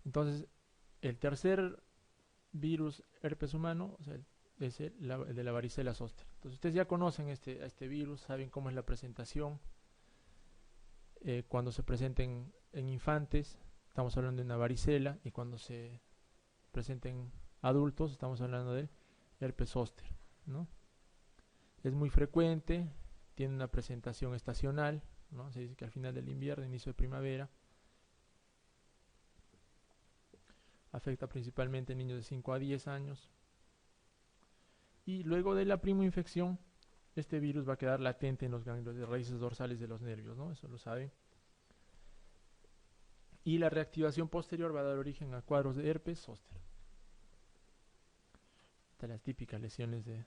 Entonces, el tercer virus herpes humano, o sea, es el de la varicela zoster. Entonces, ustedes ya conocen a este virus, saben cómo es la presentación. Cuando se presenten en infantes, estamos hablando de una varicela, y cuando se presenten adultos, estamos hablando del herpes zoster, ¿no? Es muy frecuente, tiene una presentación estacional, ¿no? Se dice que al final del invierno, inicio de primavera, afecta principalmente a niños de 5 a 10 años, y luego de la primoinfección, este virus va a quedar latente en los ganglios de raíces dorsales de los nervios, ¿no? Eso lo saben. Y la reactivación posterior va a dar origen a cuadros de herpes zóster. Estas las típicas lesiones de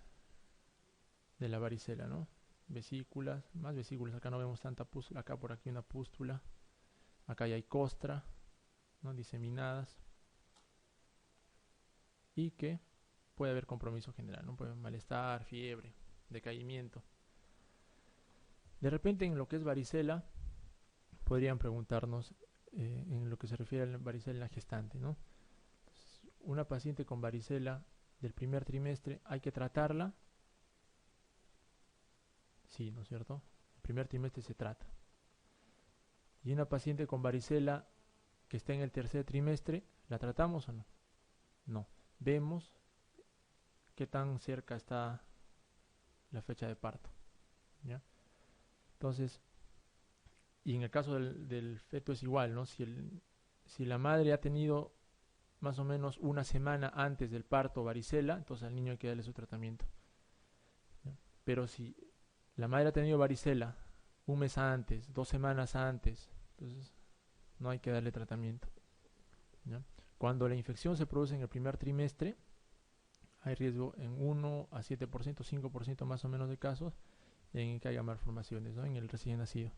la varicela, ¿no? Vesículas, más vesículas, acá no vemos tanta pústula, acá por aquí una pústula, acá ya hay costra, ¿no? Diseminadas, y que puede haber compromiso general, ¿no? Puede haber malestar, fiebre, decaimiento. De repente, en lo que es varicela, podrían preguntarnos en lo que se refiere a la varicela en la gestante, ¿no? Entonces, una paciente con varicela del primer trimestre, ¿hay que tratarla? Sí, ¿no es cierto? El primer trimestre se trata. Y una paciente con varicela que está en el tercer trimestre, ¿la tratamos o no? No. Vemos qué tan cerca está la fecha de parto, ¿ya? Entonces, y en el caso del feto es igual, ¿no? Si la madre ha tenido más o menos una semana antes del parto varicela, entonces al niño hay que darle su tratamiento, ¿ya? Pero si la madre ha tenido varicela un mes antes, 2 semanas antes, entonces no hay que darle tratamiento, ¿ya? Cuando la infección se produce en el primer trimestre, hay riesgo en 1 a 7%, 5% más o menos de casos en que haya malformaciones, ¿no? En el recién nacido.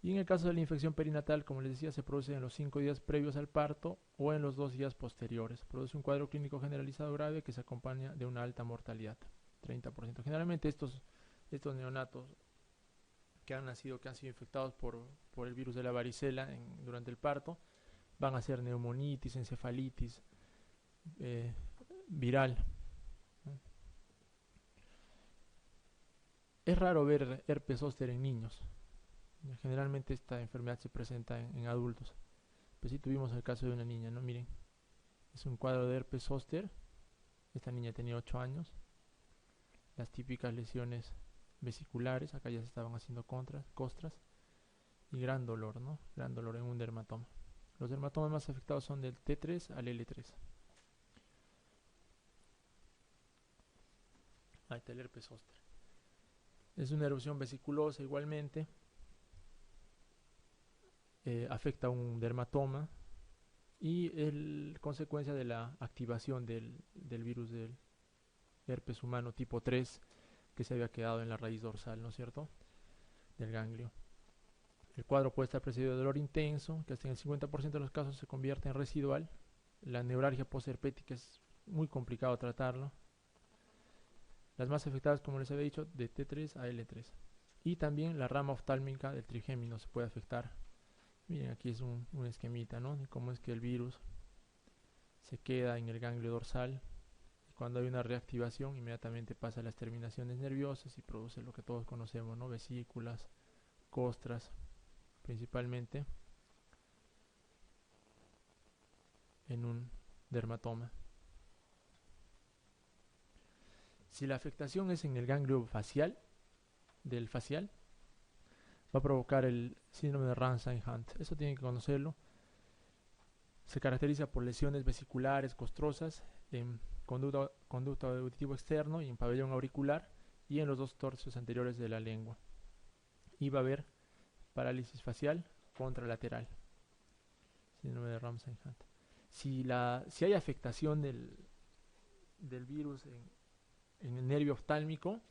Y en el caso de la infección perinatal, como les decía, se produce en los 5 días previos al parto o en los 2 días posteriores. Produce un cuadro clínico generalizado grave que se acompaña de una alta mortalidad, 30%. Generalmente estos neonatos que han nacido, que han sido infectados por el virus de la varicela durante el parto, van a ser neumonitis, encefalitis viral. Es raro ver herpes zóster en niños. Generalmente esta enfermedad se presenta en adultos. Pues sí tuvimos el caso de una niña, ¿no? Miren, es un cuadro de herpes zóster. Esta niña tenía 8 años. Las típicas lesiones vesiculares, acá ya se estaban haciendo costras. Y gran dolor, ¿no? Gran dolor en un dermatoma. Los dermatomas más afectados son del T3 al L3. Ahí está el herpes zóster. Es una erupción vesiculosa igualmente. Afecta un dermatoma y es consecuencia de la activación del virus del herpes humano tipo 3 que se había quedado en la raíz dorsal, ¿no es cierto?, del ganglio. El cuadro puede estar precedido de dolor intenso, que hasta en el 50% de los casos se convierte en residual. La neuralgia posherpética es muy complicado tratarlo. Las más afectadas, como les había dicho, de T3 a L3. Y también la rama oftálmica del trigémino se puede afectar. Miren, aquí es un esquemita, ¿no?, de cómo es que el virus se queda en el ganglio dorsal. Y cuando hay una reactivación, inmediatamente pasa a las terminaciones nerviosas y produce lo que todos conocemos, ¿no?, vesículas, costras, principalmente en un dermatoma. Si la afectación es en el ganglio facial, va a provocar el síndrome de Ramsay-Hunt. Eso tienen que conocerlo. Se caracteriza por lesiones vesiculares costrosas en conducto auditivo externo y en pabellón auricular y en los dos tercios anteriores de la lengua. Y va a haber parálisis facial contralateral. Síndrome de Ramsay-Hunt. Si hay afectación del virus en el nervio oftálmico,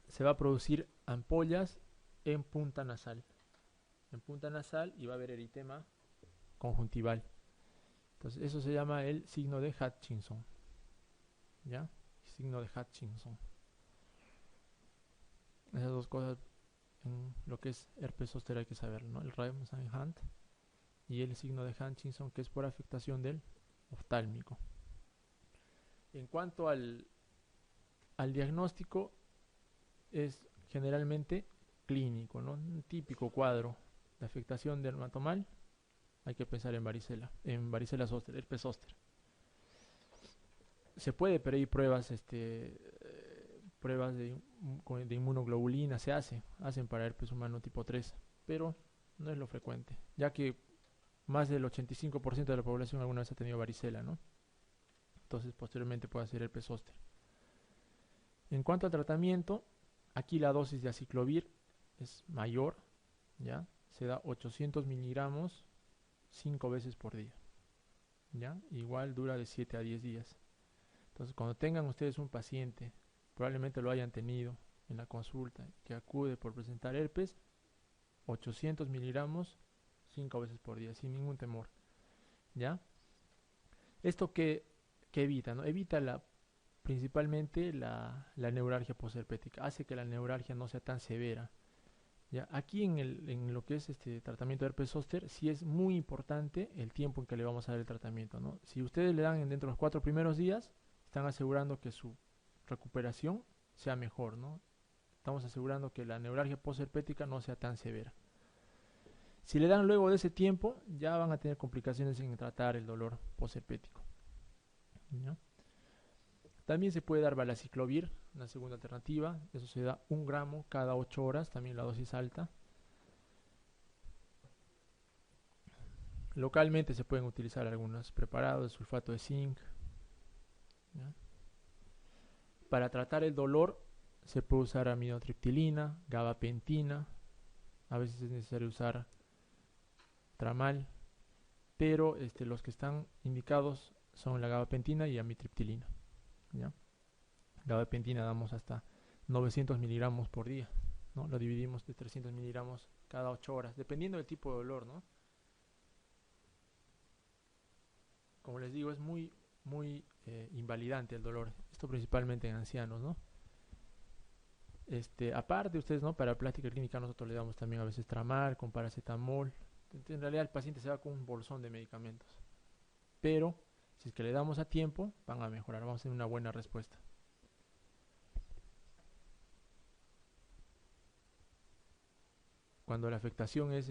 se va a producir ampollas en punta nasal. Y va a haber eritema conjuntival. Entonces eso se llama el signo de Hutchinson, ¿ya? Signo de Hutchinson. Esas dos cosas en lo que es herpes zóster hay que saberlo, ¿no? El Ramsay-Hunt y el signo de Hutchinson, que es por afectación del oftálmico. En cuanto al diagnóstico, es generalmente clínico, ¿no? Un típico cuadro de afectación dermatomal, hay que pensar en varicela zoster, herpes zóster. Se puede pedir pruebas, pruebas de inmunoglobulina, hacen para herpes humano tipo 3, pero no es lo frecuente, ya que más del 85% de la población alguna vez ha tenido varicela, ¿no? Entonces posteriormente puede ser herpes zóster. En cuanto al tratamiento, aquí la dosis de aciclovir es mayor, ¿ya? Se da 800 miligramos 5 veces por día, ¿ya? Igual dura de 7 a 10 días. Entonces, cuando tengan ustedes un paciente, probablemente lo hayan tenido en la consulta, que acude por presentar herpes, 800 miligramos 5 veces por día, sin ningún temor, ¿ya? Esto que evita, ¿no? Evita principalmente la neuralgia posherpética, hace que la neuralgia no sea tan severa. ¿Ya? Aquí en lo que es este tratamiento de herpes zóster, sí es muy importante el tiempo en que le vamos a dar el tratamiento, ¿no? Si ustedes le dan dentro de los 4 primeros días, están asegurando que su recuperación sea mejor, ¿no? Estamos asegurando que la neuralgia posherpética no sea tan severa. Si le dan luego de ese tiempo, ya van a tener complicaciones en tratar el dolor posherpético, ¿no? También se puede dar valaciclovir, una segunda alternativa. Eso se da 1 gramo cada 8 horas, también la dosis alta. Localmente se pueden utilizar algunos preparados, sulfato de zinc, ¿ya? Para tratar el dolor se puede usar aminotriptilina, gabapentina. A veces es necesario usar tramal, pero los que están indicados son la gabapentina y amitriptilina, ¿ya? Gabapentina damos hasta 900 miligramos por día, ¿no? Lo dividimos de 300 miligramos cada 8 horas, dependiendo del tipo de dolor, ¿no? Como les digo, es muy invalidante el dolor, esto principalmente en ancianos, ¿no? Aparte ustedes, ¿no? Para práctica clínica nosotros le damos también a veces tramal con paracetamol. En realidad el paciente se va con un bolsón de medicamentos, pero si es que le damos a tiempo van a mejorar, vamos a tener una buena respuesta. Cuando la afectación es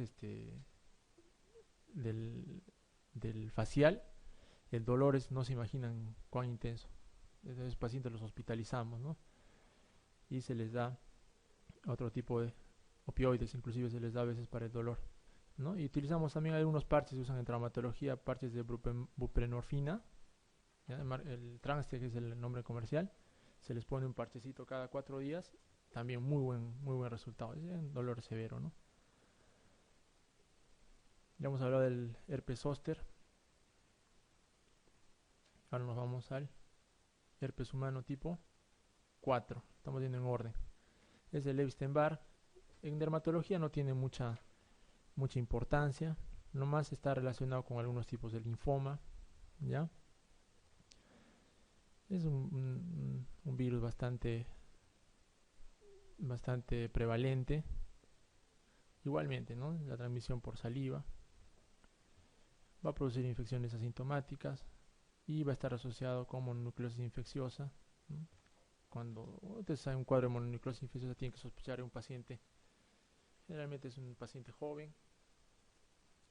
del facial, el dolor no se imaginan cuán intenso. Entonces pacientes los hospitalizamos, ¿no? Y se les da otro tipo de opioides, inclusive se les da a veces para el dolor, ¿no? Y utilizamos también algunos parches que se usan en traumatología, parches de buprenorfina, ¿ya? El Transte, que es el nombre comercial, se les pone un parchecito cada 4 días, también muy buen resultado, es un dolor severo, ¿no? Ya hemos hablado del herpes zóster. Ahora nos vamos al herpes humano tipo 4. Estamos yendo en orden. Es el Epstein-Barr. En dermatología no tiene mucha importancia. Nomás está relacionado con algunos tipos de linfoma, ¿ya? Es un virus bastante prevalente. Igualmente, ¿no? La transmisión por saliva. Va a producir infecciones asintomáticas y va a estar asociado con mononucleosis infecciosa, ¿no? Cuando ustedes saben un cuadro de mononucleosis infecciosa, tienen que sospechar de un paciente. Generalmente es un paciente joven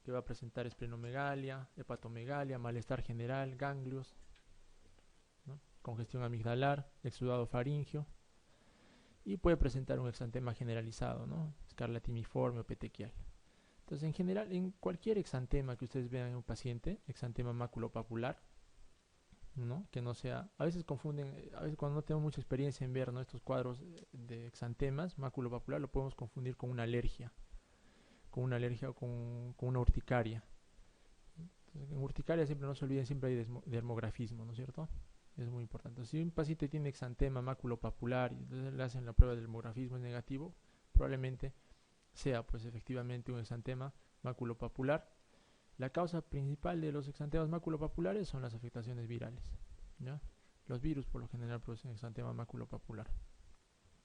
que va a presentar esplenomegalia, hepatomegalia, malestar general, ganglios, ¿no? Congestión amigdalar, exudado faríngeo, y puede presentar un exantema generalizado, ¿no? Escarlatiniforme o petequial. Entonces, en general, en cualquier exantema que ustedes vean en un paciente, exantema maculopapular, ¿no? Que no sea, a veces confunden, a veces cuando no tenemos mucha experiencia en ver, ¿no? Estos cuadros de exantemas maculopapular, lo podemos confundir con una alergia o con una urticaria. Entonces, en urticaria siempre no se olviden, siempre hay dermografismo, ¿no es cierto? Es muy importante. Si un paciente tiene exantema maculopapular y entonces le hacen la prueba de dermografismo negativo, probablemente sea pues efectivamente un exantema maculopapular. La causa principal de los exantemas maculopapulares son las afectaciones virales, ¿ya? Los virus por lo general producen exantema maculopapular.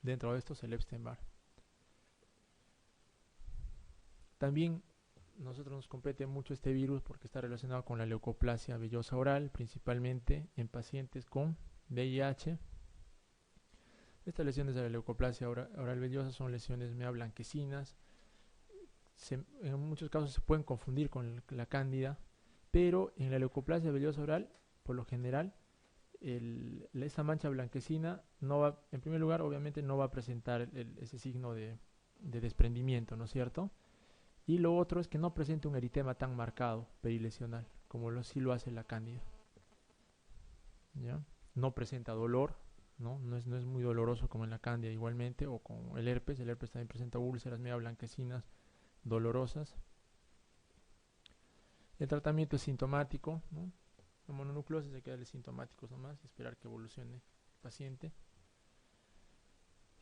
Dentro de estos el Epstein-Barr. También nosotros nos compete mucho este virus porque está relacionado con la leucoplasia vellosa oral, principalmente en pacientes con VIH. Estas lesiones de la leucoplasia oral vellosa son lesiones medio blanquecinas. En muchos casos se pueden confundir con la cándida, pero en la leucoplasia vellosa oral, por lo general, esa mancha blanquecina no va, en primer lugar, obviamente no va a presentar ese signo de desprendimiento, ¿no es cierto? Y lo otro es que no presenta un eritema tan marcado perilesional como sí lo hace la cándida. ¿Ya? No presenta dolor, no es muy doloroso como en la cándida igualmente, o con el herpes también presenta úlceras medio blanquecinas dolorosas. El tratamiento es sintomático, ¿no? La mononucleosis hay que darle sintomáticos nomás y esperar que evolucione el paciente.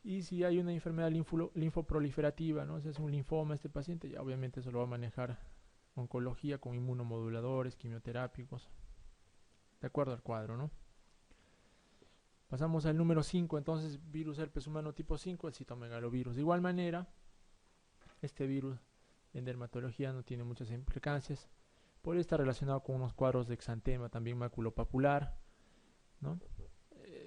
Y si hay una enfermedad linfoproliferativa, ¿no? Si es un linfoma este paciente, ya obviamente eso lo va a manejar oncología con inmunomoduladores, quimioterápicos, de acuerdo al cuadro, ¿no? Pasamos al número 5, entonces virus herpes humano tipo 5, el citomegalovirus. De igual manera, este virus en dermatología no tiene muchas implicancias, podría estar relacionado con unos cuadros de exantema, también maculopapular, ¿no?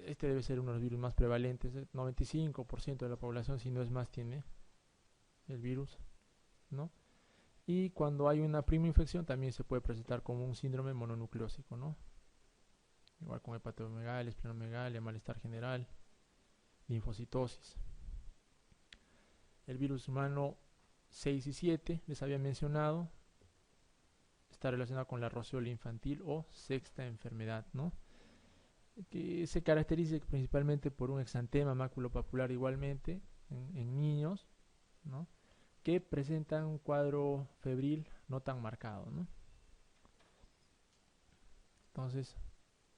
Este debe ser uno de los virus más prevalentes, el 95% de la población, si no es más, tiene el virus, ¿no? Y cuando hay una prima infección también se puede presentar como un síndrome mononucleósico, ¿no? Igual con hepatomegalia, esplenomegalia, malestar general, linfocitosis. El virus humano 6 y 7, les había mencionado, está relacionado con la roceola infantil o sexta enfermedad, ¿no? Que se caracteriza principalmente por un exantema maculopapular igualmente en niños, ¿no? Que presentan un cuadro febril no tan marcado, ¿no? Entonces,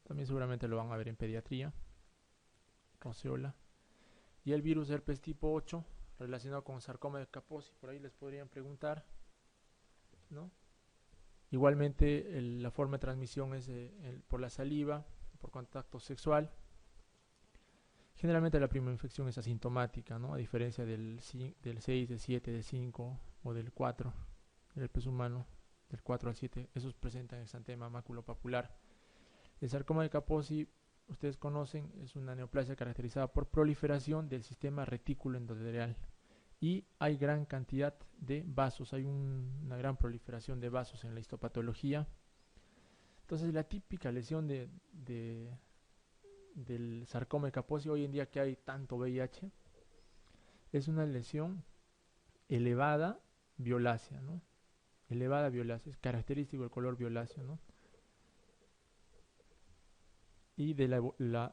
también seguramente lo van a ver en pediatría, roceola. Y el virus herpes tipo 8, relacionado con sarcoma de Kaposi, por ahí les podrían preguntar, ¿no? Igualmente, la forma de transmisión es por la saliva, por contacto sexual. Generalmente la primera infección es asintomática, ¿no? A diferencia del 6, del 7, del 5 o del 4, el herpes humano, del 4 al 7, esos presentan exantema maculopapular. El sarcoma de Kaposi, ustedes conocen, es una neoplasia caracterizada por proliferación del sistema retículo endotelial y hay gran cantidad de vasos, hay una gran proliferación de vasos en la histopatología. Entonces la típica lesión del sarcoma de Kaposi, hoy en día que hay tanto VIH, es una lesión elevada violácea, ¿no? Elevada violácea, es característico el color violáceo, ¿no? Y de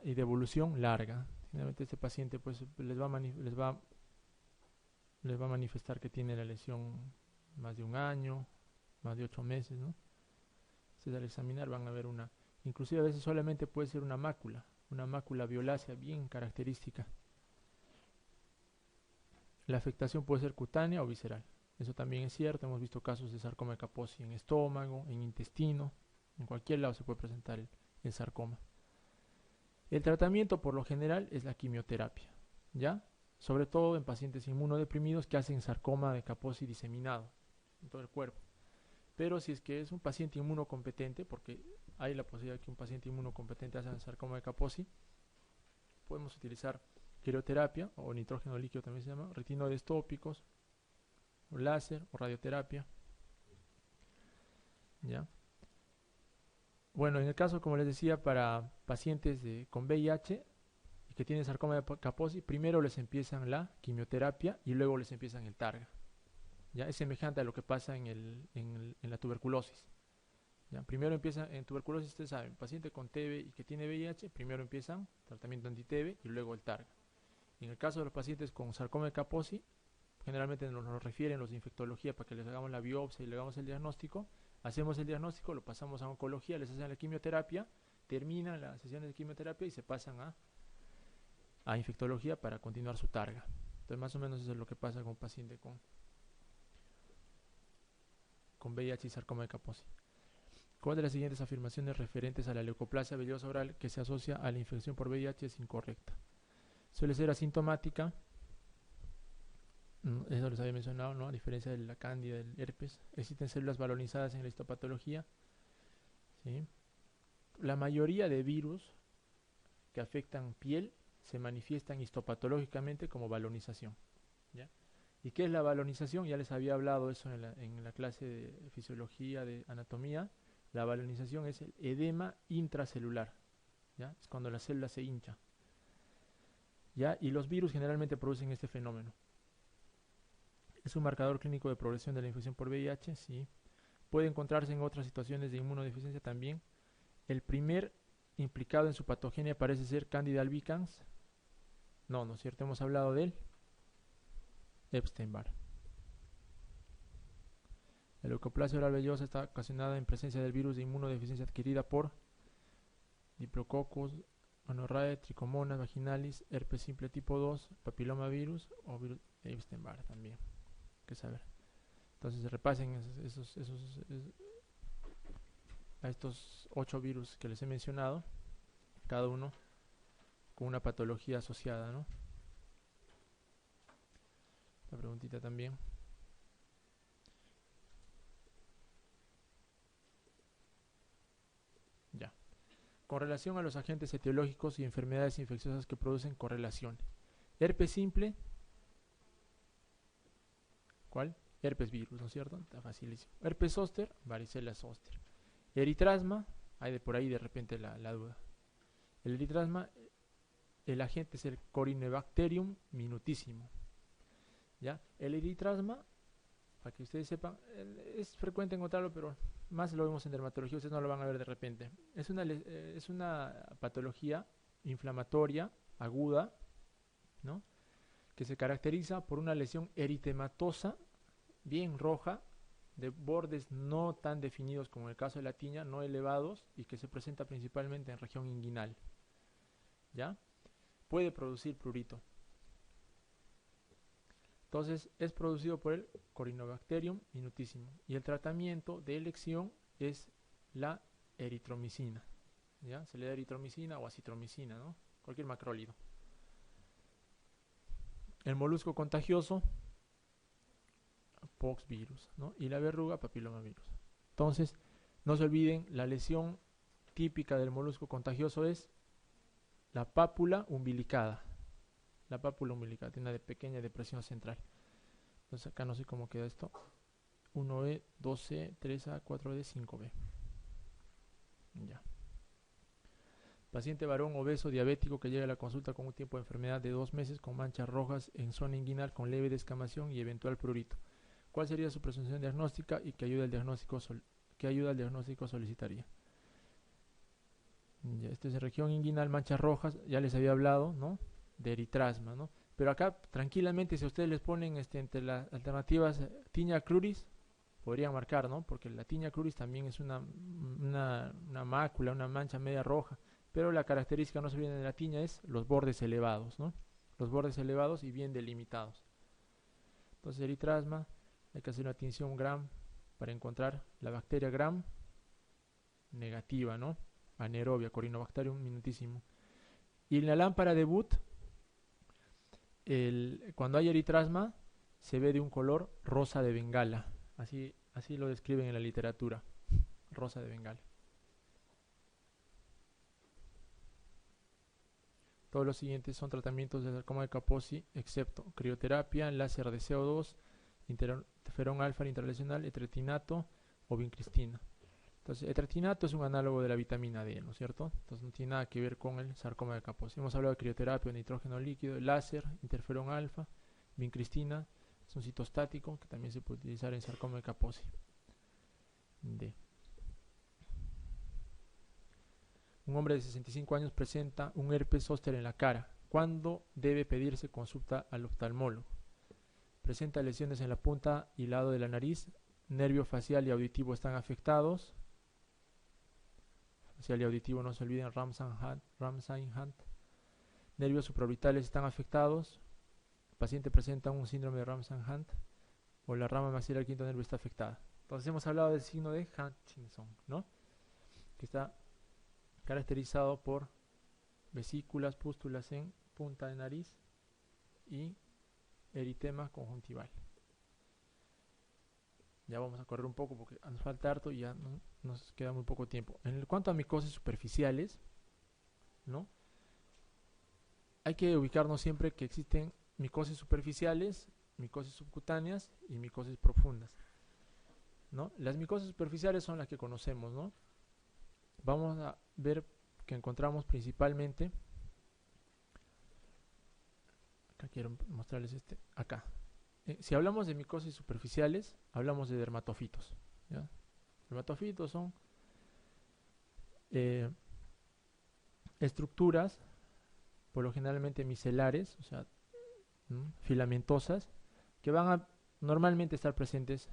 evolución larga. Generalmente este paciente pues les va a manifestar que tiene la lesión más de un año, más de 8 meses, ¿no? Entonces al examinar van a ver inclusive a veces solamente puede ser una mácula violácea bien característica. La afectación puede ser cutánea o visceral. Eso también es cierto, hemos visto casos de sarcoma de Kaposi en estómago, en intestino, en cualquier lado se puede presentar el sarcoma. El tratamiento por lo general es la quimioterapia, ¿ya? Sobre todo en pacientes inmunodeprimidos que hacen sarcoma de Kaposi diseminado en todo el cuerpo. Pero si es que es un paciente inmunocompetente, porque hay la posibilidad de que un paciente inmunocompetente haga sarcoma de Kaposi, podemos utilizar crioterapia o nitrógeno líquido también se llama, retinoides tópicos, o láser o radioterapia, ¿ya? Bueno, en el caso, como les decía, para pacientes con VIH y que tienen sarcoma de Kaposi, primero les empiezan la quimioterapia y luego les empiezan el targa. ¿Ya? Es semejante a lo que pasa en la tuberculosis. ¿Ya? Primero empiezan en tuberculosis, ustedes saben, paciente con TB y que tiene VIH, primero empiezan tratamiento anti-TB y luego el targa. En el caso de los pacientes con sarcoma de Kaposi, generalmente nos refieren los de infectología para que les hagamos la biopsia y le hagamos el diagnóstico. Hacemos el diagnóstico, lo pasamos a oncología, les hacen la quimioterapia, terminan las sesiones de quimioterapia y se pasan a infectología para continuar su targa. Entonces más o menos eso es lo que pasa con un paciente con VIH y sarcoma de Kaposi. ¿Cuál de las siguientes afirmaciones referentes a la leucoplasia vellosa oral que se asocia a la infección por VIH es incorrecta? Suele ser asintomática, Eso les había mencionado, ¿no? A diferencia de la cándida, del herpes, existen células balonizadas en la histopatología, ¿sí? La mayoría de virus que afectan piel se manifiestan histopatológicamente como balonización, ¿ya? ¿Y qué es la balonización? Ya les había hablado eso en la clase de fisiología, de anatomía. La balonización es el edema intracelular, ¿ya? Es cuando la célula se hincha, ¿ya? Y los virus generalmente producen este fenómeno. ¿Es un marcador clínico de progresión de la infección por VIH? Sí. Puede encontrarse en otras situaciones de inmunodeficiencia también. El primer implicado en su patogenia parece ser Candida albicans. No, ¿no es cierto? Hemos hablado de él. Epstein-Barr. La leucoplasia oral vellosa está ocasionada en presencia del virus de inmunodeficiencia adquirida por Diplococcus, gonorrea, tricomonas vaginalis, herpes simple tipo 2, papilomavirus o virus Epstein-Barr también. ¿Qué saber? Entonces repasen a estos 8 virus que les he mencionado, cada uno con una patología asociada, ¿no? La preguntita también. Ya. Con relación a los agentes etiológicos y enfermedades infecciosas que producen correlación. Herpes simple. ¿Cuál? Herpes virus, ¿no es cierto? Está facilísimo. Herpes zóster, varicela zóster. Eritrasma, hay de por ahí de repente la duda. El eritrasma, el agente es el Corynebacterium minutísimo. ¿Ya? El eritrasma, para que ustedes sepan, es frecuente encontrarlo, pero más lo vemos en dermatología, ustedes no lo van a ver de repente. Es una patología inflamatoria aguda, ¿no? Que se caracteriza por una lesión eritematosa, bien roja, de bordes no tan definidos como en el caso de la tiña, no elevados, y que se presenta principalmente en región inguinal. ¿Ya? Puede producir prurito. Entonces es producido por el Corynebacterium minutísimo. Y el tratamiento de elección es la eritromicina. ¿Ya? Se le da eritromicina o acitromicina, ¿no? Cualquier macrólido. El molusco contagioso, poxvirus, ¿no? Y la verruga, papilomavirus. Entonces, no se olviden, la lesión típica del molusco contagioso es la pápula umbilicada. La pápula umbilicada tiene una pequeña depresión central. Entonces acá no sé cómo queda esto. 1B, 2C, 3A, 4D, 5B. Ya. Paciente varón obeso diabético que llega a la consulta con un tiempo de enfermedad de 2 meses con manchas rojas en zona inguinal con leve descamación y eventual prurito. ¿Cuál sería su presunción diagnóstica y qué ayuda al diagnóstico solicitaría? Ya, esto es región inguinal, manchas rojas, ya les había hablado, ¿no? De eritrasma, ¿no? Pero acá tranquilamente si ustedes les ponen entre las alternativas tiña cruris, podrían marcar, ¿no? Porque la tiña cruris también es una mácula, una mancha media roja, pero la característica no se viene de la tiña es los bordes elevados, ¿no? Los bordes elevados y bien delimitados. Entonces eritrasma, hay que hacer una tinción Gram para encontrar la bacteria Gram negativa, ¿no? Anaerobia, Corynebacterium minutísimo. Y en la lámpara de Booth, cuando hay eritrasma, se ve de un color rosa de Bengala. Así lo describen en la literatura. Rosa de Bengala. Todos los siguientes son tratamientos de sarcoma de Kaposi, excepto crioterapia, láser de CO2, interferón alfa intralesional, etretinato o vincristina. Entonces, etretinato es un análogo de la vitamina D, ¿no es cierto? Entonces, no tiene nada que ver con el sarcoma de Kaposi. Hemos hablado de crioterapia, nitrógeno líquido, láser, interferón alfa, vincristina, es un citostático que también se puede utilizar en sarcoma de Kaposi. D. Un hombre de 65 años presenta un herpes zóster en la cara. ¿Cuándo debe pedirse consulta al oftalmólogo? Presenta lesiones en la punta y lado de la nariz. Nervio facial y auditivo están afectados. Facial y auditivo, no se olviden, Ramsay-Hunt. Nervios supraorbitales están afectados. El paciente presenta un síndrome de Ramsay-Hunt o la rama maxilar quinto nervio está afectada. Entonces hemos hablado del signo de Hutchinson, ¿no? Que está caracterizado por vesículas, pústulas en punta de nariz y eritema conjuntival. Ya vamos a correr un poco porque nos falta harto y ya no, nos queda muy poco tiempo. En cuanto a micosis superficiales, ¿no? Hay que ubicarnos siempre que existen micosis superficiales, micosis subcutáneas y micosis profundas, ¿no? Las micosis superficiales son las que conocemos, ¿no? Vamos a ver que encontramos principalmente, acá quiero mostrarles acá. Si hablamos de micosis superficiales, hablamos de dermatofitos, ¿ya? Dermatofitos son estructuras, por lo generalmente micelares, o sea, filamentosas, que van a normalmente estar presentes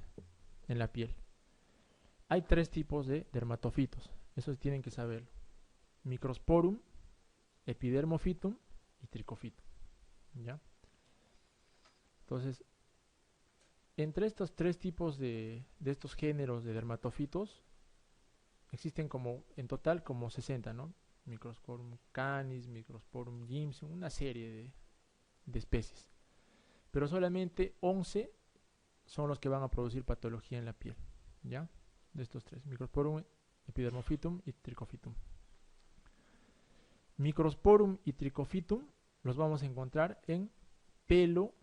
en la piel. Hay tres tipos de dermatofitos, eso tienen que saberlo: microsporum, epidermophytum y trichophytum, ¿ya? Entonces, entre estos tres tipos de estos géneros de dermatofitos, existen en total como 60, ¿no? Microsporum canis, Microsporum gymnasium, una serie de especies. Pero solamente 11 son los que van a producir patología en la piel, ¿ya? De estos tres: Microsporum, epidermophytum y trichophytum. Microsporum y trichophytum los vamos a encontrar en pelo,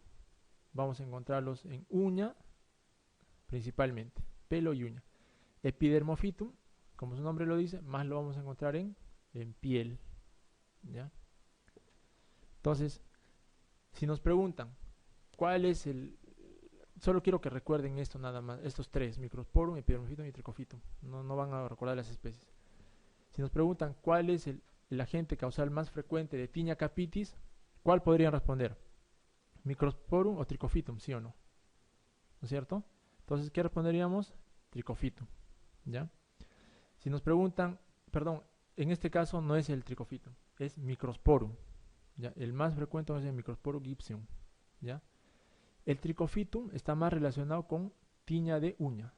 vamos a encontrarlos en uña, principalmente, pelo y uña. Epidermophytum, como su nombre lo dice, más lo vamos a encontrar en piel, ¿ya? Entonces, si nos preguntan cuál es solo quiero que recuerden esto nada más, estos tres: Microsporum, epidermophytum y trichophytum. No van a recordar las especies. Si nos preguntan cuál es el agente causal más frecuente de tinea capitis, ¿cuál podrían responder? Microsporum o trichophytum, ¿sí o no? ¿No es cierto? Entonces, ¿qué responderíamos? Trichophytum, ¿ya? Si nos preguntan, perdón, en este caso no es el trichophytum, es Microsporum, ¿ya? El más frecuente es el Microsporum gipseum, ¿ya? El trichophytum está más relacionado con tiña de uña,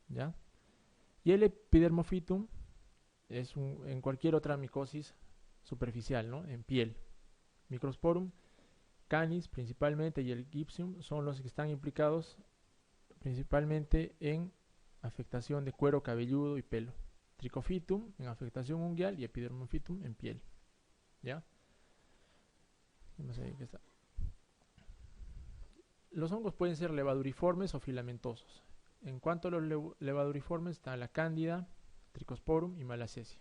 ¿ya? Y el epidermophytum es en cualquier otra micosis superficial, ¿no? En piel. Microsporum canis principalmente y el gipseum son los que están implicados principalmente en afectación de cuero cabelludo y pelo. Trichophytum en afectación unguial y epidermophytum en piel, ¿ya? Los hongos pueden ser levaduriformes o filamentosos. En cuanto a los levaduriformes, está la cándida, trichosporum y malacesia.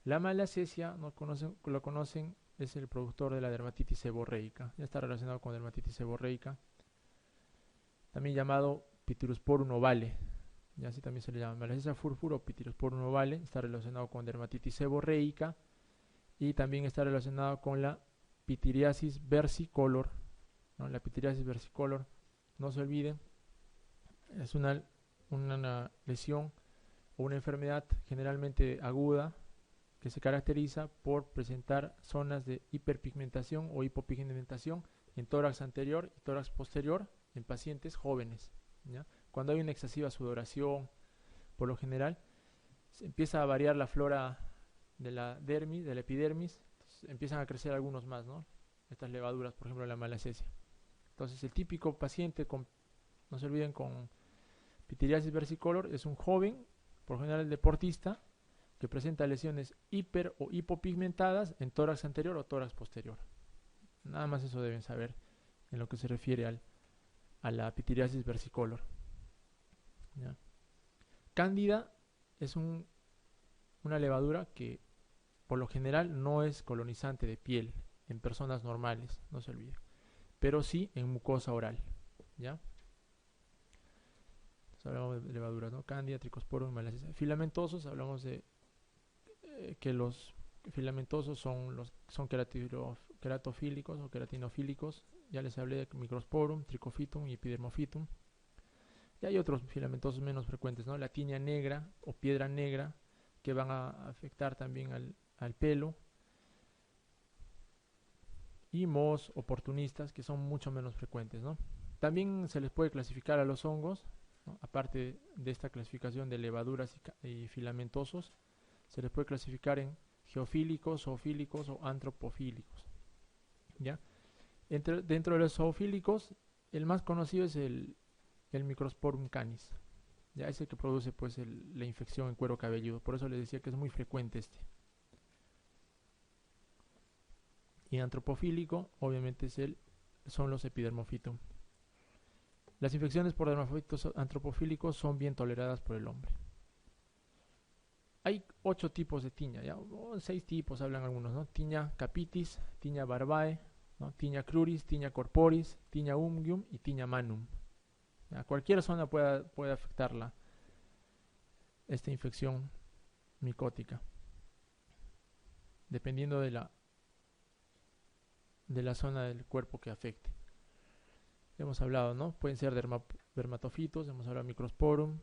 La malacesia, lo conocen, es el productor de la dermatitis seborreica. Ya está relacionado con dermatitis seborreica, también llamado Pityrosporum ovale. Ya así también se le llama malacesia furfura o Pityrosporum ovale. Está relacionado con dermatitis seborreica y también está relacionado con la pitiriasis versicolor, ¿no? La pitiriasis versicolor, no se olviden, es una lesión o una enfermedad generalmente aguda que se caracteriza por presentar zonas de hiperpigmentación o hipopigmentación en tórax anterior y tórax posterior en pacientes jóvenes, ¿ya? Cuando hay una excesiva sudoración, por lo general, se empieza a variar la flora de la dermis, de la epidermis, empiezan a crecer algunos más, ¿no? Estas levaduras, por ejemplo, la malacesia. Entonces, el típico paciente no se olviden, con pitiriasis versicolor es un joven, por lo general deportista, que presenta lesiones hiper o hipopigmentadas en tórax anterior o tórax posterior. Nada más eso deben saber en lo que se refiere a la pitiriasis versicolor, ¿ya? Cándida es una levadura que por lo general no es colonizante de piel en personas normales, no se olvide, pero sí en mucosa oral, ¿ya? Entonces hablamos de levaduras, ¿no? Cándida, trichosporum, malacesia. Filamentosos, hablamos de que los filamentosos son queratofílicos o queratinofílicos. Ya les hablé de Microsporum, Trichophytum y Epidermophytum. Y hay otros filamentosos menos frecuentes, ¿no? La tiña negra o piedra negra, que van a afectar también al pelo. Y mohos oportunistas, que son mucho menos frecuentes, ¿no? También se les puede clasificar a los hongos, ¿no? Aparte de esta clasificación de levaduras y filamentosos, se les puede clasificar en geofílicos, zoofílicos o antropofílicos, ¿ya? Dentro de los zoofílicos, el más conocido es el Microsporum canis. Ya es el que produce pues la infección en cuero cabelludo. Por eso les decía que es muy frecuente este. Y antropofílico, obviamente son los epidermofitum. Las infecciones por dermatofitos antropofílicos son bien toleradas por el hombre. Hay 8 tipos de tiña, ¿ya? 6 tipos hablan algunos, ¿no? Tiña capitis, tiña barbae, ¿no? Tiña cruris, tiña corporis, tiña unguium y tiña manum. ¿Ya? Cualquier zona puede afectarla esta infección micótica, dependiendo de la zona del cuerpo que afecte. Hemos hablado, ¿no? Pueden ser dermatofitos, hemos hablado de microsporum,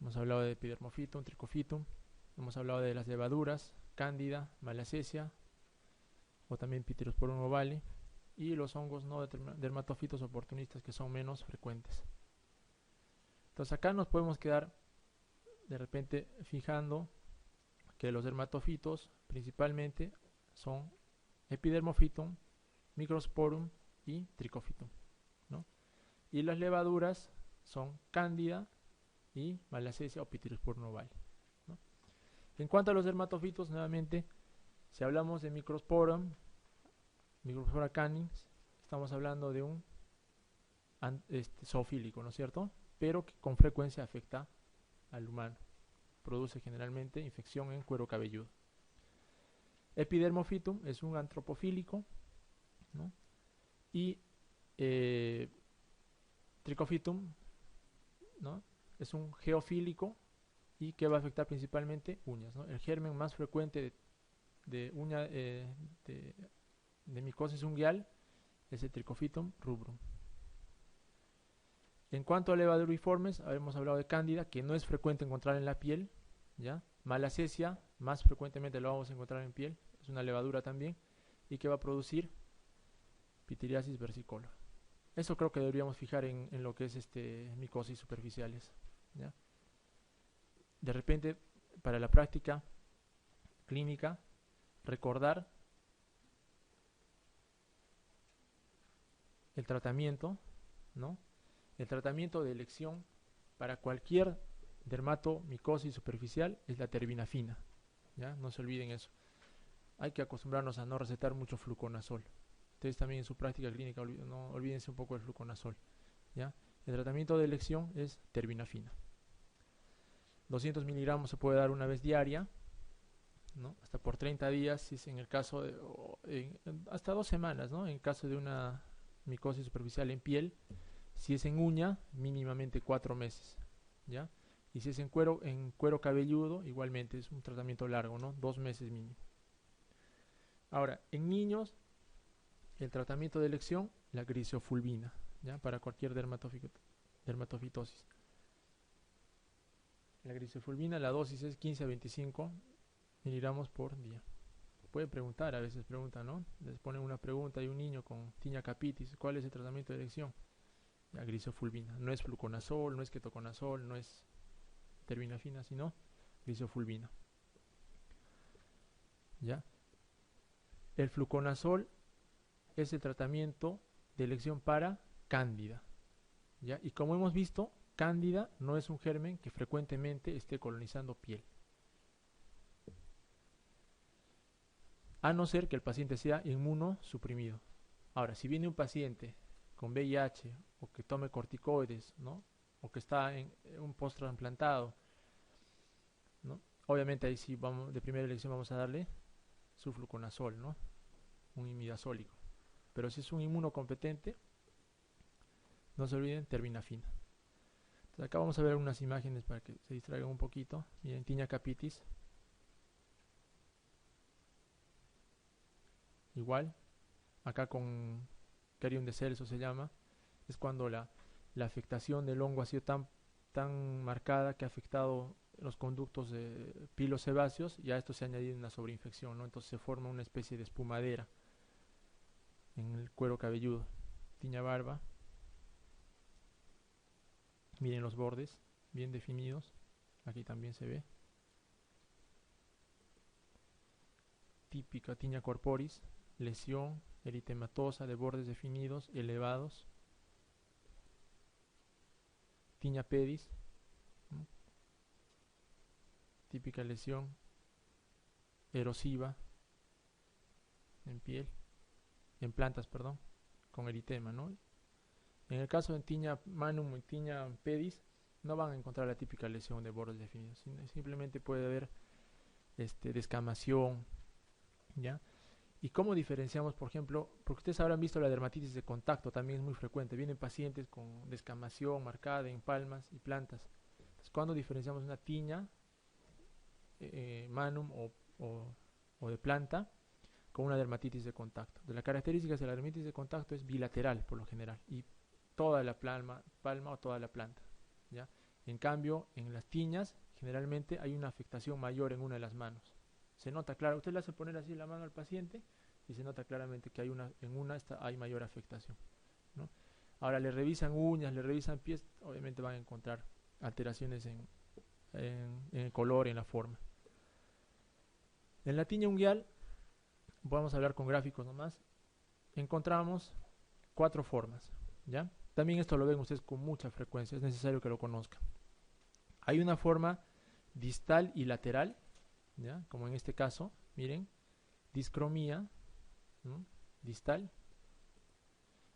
hemos hablado de epidermofitum, tricofitum, hemos hablado de las levaduras, cándida, malacesia, o también pityrosporum ovale, y los hongos no dermatofitos oportunistas, que son menos frecuentes. Entonces acá nos podemos quedar de repente fijando que los dermatofitos principalmente son epidermofitum, microsporum y tricofitum, ¿no? Y las levaduras son cándida y malacesia o pityrosporum ovale, ¿no? En cuanto a los dermatofitos, nuevamente, si hablamos de Microspora canis, estamos hablando de un zoofílico, ¿no es cierto? Pero que con frecuencia afecta al humano. Produce generalmente infección en cuero cabelludo. Epidermofitum es un antropofílico, ¿no? Y Tricofitum, ¿no? Es un geofílico y que va a afectar principalmente uñas, ¿no? El germen más frecuente de uña de micosis unguial es el Tricofitum rubrum. En cuanto a levaduriformes, hemos hablado de cándida, que no es frecuente encontrar en la piel, ¿ya? Malacesia, más frecuentemente lo vamos a encontrar en piel, es una levadura también, y que va a producir pitiriasis versicolor. Eso creo que deberíamos fijar en lo que es micosis superficiales, ¿ya? De repente, para la práctica clínica, recordar el tratamiento, ¿no? El tratamiento de elección para cualquier dermatomicosis superficial es la terbinafina, ¿ya? No se olviden eso. Hay que acostumbrarnos a no recetar mucho fluconazol. Ustedes también en su práctica clínica no olvídense un poco del fluconazol, ¿ya? El tratamiento de elección es terbinafina. 200 miligramos se puede dar una vez diaria, ¿no? Hasta por 30 días, si es en el caso de, hasta 2 semanas, ¿no? En caso de una micosis superficial en piel. Si es en uña, mínimamente 4 meses, ¿ya? Y si es en cuero cabelludo, igualmente es un tratamiento largo, ¿no? 2 meses mínimo. Ahora, en niños, el tratamiento de elección, la grisofulvina, ¿ya? Para cualquier dermatofitosis. La grisofulvina, la dosis es 15 a 25 miligramos por día. Pueden preguntar, a veces preguntan, ¿no? Les ponen una pregunta y un niño con tiña capitis, ¿cuál es el tratamiento de elección? La grisofulvina, no es fluconazol, no es ketoconazol, no es terbinafina, sino grisofulvina, ¿ya? El fluconazol es el tratamiento de elección para cándida, ¿ya? Y como hemos visto, cándida no es un germen que frecuentemente esté colonizando piel, a no ser que el paciente sea inmunosuprimido. Ahora, si viene un paciente con VIH o que tome corticoides, ¿no? O que está en un post-trasplantado, ¿no? Obviamente ahí sí de primera elección vamos a darle su fluconazol, ¿no? Un imidazólico. Pero si es un inmunocompetente, no se olviden terbinafina. Entonces acá vamos a ver unas imágenes para que se distraigan un poquito. Miren, tiña capitis. Igual, acá con Carium de Celso se llama, es cuando la afectación del hongo ha sido tan marcada que ha afectado los conductos pilosebáceos y a esto se ha añadido una sobreinfección, ¿no? Entonces se forma una especie de espumadera en el cuero cabelludo. Tiña barba. Miren los bordes bien definidos. Aquí también se ve. Típica tiña corporis, lesión eritematosa de bordes definidos, elevados, tiña pedis, ¿no? Típica lesión erosiva en piel, en plantas, perdón, con eritema, ¿no? En el caso de tiña manum y tiña pedis, no van a encontrar la típica lesión de bordes definidos, simplemente puede haber descamación, ¿ya? ¿Y cómo diferenciamos, por ejemplo? Porque ustedes habrán visto la dermatitis de contacto, también es muy frecuente. Vienen pacientes con descamación marcada en palmas y plantas. Entonces, ¿cuándo diferenciamos una tiña manum o de planta con una dermatitis de contacto? De las características de la dermatitis de contacto es bilateral por lo general y toda la palma o toda la planta, ¿ya? En cambio, en las tiñas generalmente hay una afectación mayor en una de las manos. Se nota claro, usted le hace poner así la mano al paciente y se nota claramente que en una hay mayor afectación, ¿no? Ahora le revisan uñas, le revisan pies, obviamente van a encontrar alteraciones en el color y en la forma. En la tiña unguial, vamos a hablar con gráficos nomás, encontramos 4 formas, ¿ya? También esto lo ven ustedes con mucha frecuencia, es necesario que lo conozcan. Hay una forma distal y lateral, ¿ya? Como en este caso, miren, discromía, ¿no? Distal.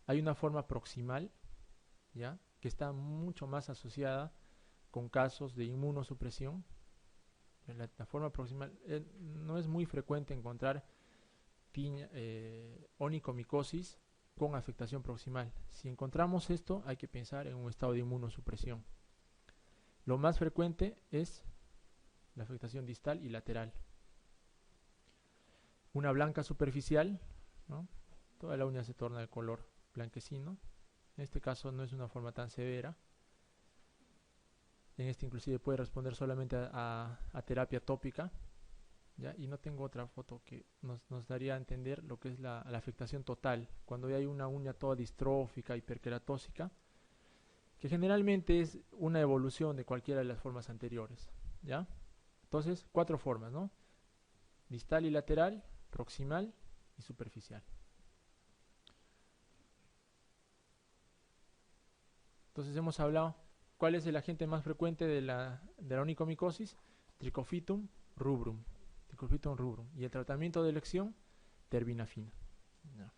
Hay una forma proximal, ¿ya? Que está mucho más asociada con casos de inmunosupresión. La forma proximal no es muy frecuente encontrar onicomicosis con afectación proximal. Si encontramos esto, hay que pensar en un estado de inmunosupresión. Lo más frecuente es la afectación distal y lateral. Una blanca superficial, ¿no? Toda la uña se torna de color blanquecino. En este caso no es una forma tan severa. En este inclusive puede responder solamente a terapia tópica, ¿ya? Y no tengo otra foto que nos daría a entender lo que es la afectación total, cuando hay una uña toda distrófica, hiperqueratósica, que generalmente es una evolución de cualquiera de las formas anteriores, ¿ya? Entonces, 4 formas, ¿no? Distal y lateral, proximal y superficial. Entonces hemos hablado, ¿cuál es el agente más frecuente de la onicomicosis? Trichophytum rubrum. Trichophytum rubrum. Y el tratamiento de elección, terbinafina. No.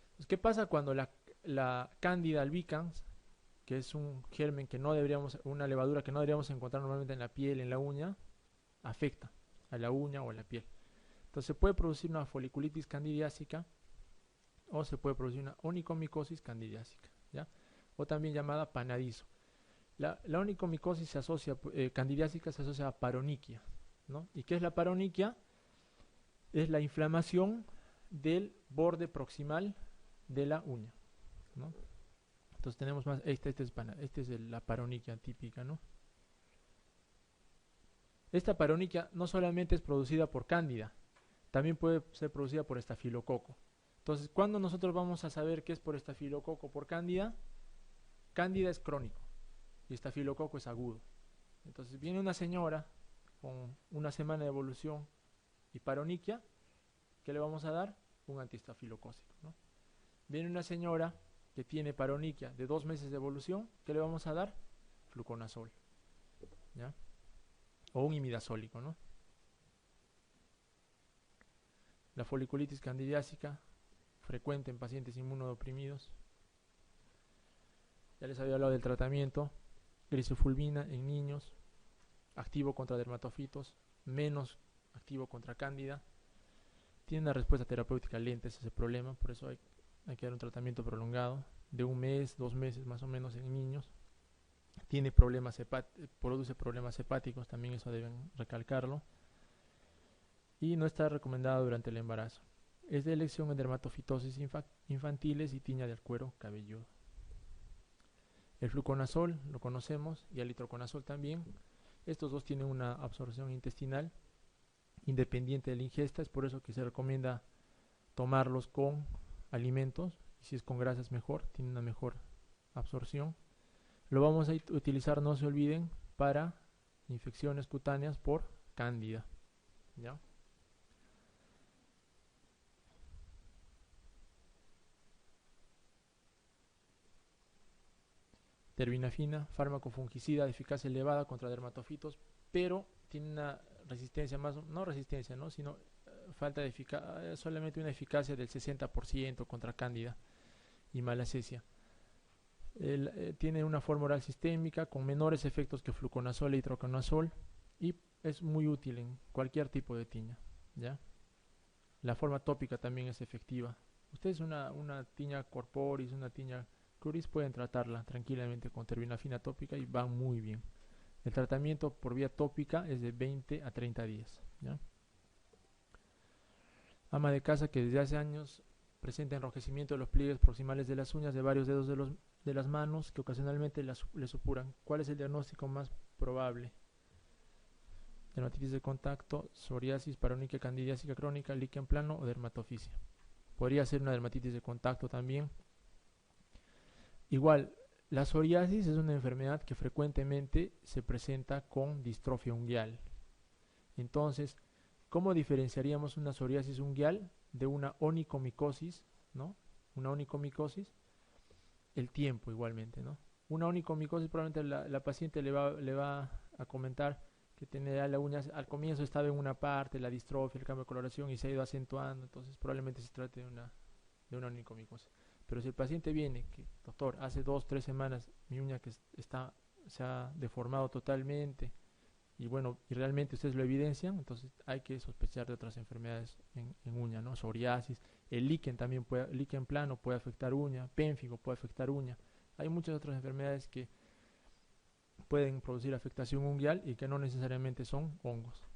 Entonces, ¿qué pasa cuando la Candida albicans, que es un germen que no deberíamos, una levadura que no deberíamos encontrar normalmente en la piel, en la uña, afecta a la uña o a la piel? Entonces se puede producir una foliculitis candidiásica o se puede producir una onicomicosis candidiásica, ¿ya? O también llamada panadizo. La onicomicosis se asocia, candidiásica se asocia a paroniquia, ¿no? ¿Y qué es la paroniquia? Es la inflamación del borde proximal de la uña, ¿no? Entonces tenemos más, esta es la paroniquia típica, ¿no? Esta paroniquia no solamente es producida por cándida, también puede ser producida por estafilococo. Entonces, ¿cuándo nosotros vamos a saber qué es por estafilococo o por cándida? Cándida es crónico y estafilococo es agudo. Entonces viene una señora con una semana de evolución y paroniquia, ¿qué le vamos a dar? Un antiestafilocócico, ¿no? Viene una señora que tiene paroniquia de 2 meses de evolución, ¿qué le vamos a dar? Fluconazol, ¿ya? O un imidazólico, ¿no? La foliculitis candidiásica, frecuente en pacientes inmunodeprimidos. Ya les había hablado del tratamiento. Grisofulvina en niños, activo contra dermatofitos, menos activo contra cándida. Tiene una respuesta terapéutica lenta, ese es el problema, por eso hay que dar un tratamiento prolongado, de 1 mes, 2 meses más o menos en niños. Tiene problemas produce problemas hepáticos, también eso deben recalcarlo. Y no está recomendado durante el embarazo. Es de elección en dermatofitosis infantiles y tiña del cuero cabelludo. El fluconazol lo conocemos y el itraconazol también. Estos dos tienen una absorción intestinal independiente de la ingesta, es por eso que se recomienda tomarlos con alimentos, y si es con grasas mejor, tiene una mejor absorción. Lo vamos a utilizar, no se olviden, para infecciones cutáneas por cándida, ¿ya? terbinafina, fármaco fungicida de eficacia elevada contra dermatofitos, pero tiene una resistencia más, no resistencia, ¿no? Sino falta de eficacia, solamente una eficacia del 60% contra cándida y malacesia. Tiene una forma oral sistémica con menores efectos que fluconazol e itraconazol y es muy útil en cualquier tipo de tiña, ¿ya? La forma tópica también es efectiva. Ustedes una tiña corporis, una tiña cruris pueden tratarla tranquilamente con terbinafina tópica y van muy bien. El tratamiento por vía tópica es de 20 a 30 días, ¿ya? Ama de casa que desde hace años presenta enrojecimiento de los pliegues proximales de las uñas de varios dedos de las manos que ocasionalmente le supuran. ¿Cuál es el diagnóstico más probable? Dermatitis de contacto, psoriasis, paroniquia candidiásica crónica, líquen plano o dermatofisia. Podría ser una dermatitis de contacto también. Igual, la psoriasis es una enfermedad que frecuentemente se presenta con distrofia unguial. Entonces, ¿cómo diferenciaríamos una psoriasis unguial de una onicomicosis, ¿no? Una onicomicosis, el tiempo igualmente, ¿no? Una onicomicosis probablemente la paciente le va a comentar que tenía la uña, al comienzo estaba en una parte, la distrofia, el cambio de coloración y se ha ido acentuando, entonces probablemente se trate de una onicomicosis. Pero si el paciente viene, que doctor, hace 2-3 semanas mi uña que se ha deformado totalmente, y bueno, y realmente ustedes lo evidencian, entonces hay que sospechar de otras enfermedades en uña, ¿no? Psoriasis, el líquen también líquen plano puede afectar uña, pénfigo puede afectar uña. Hay muchas otras enfermedades que pueden producir afectación unguial y que no necesariamente son hongos.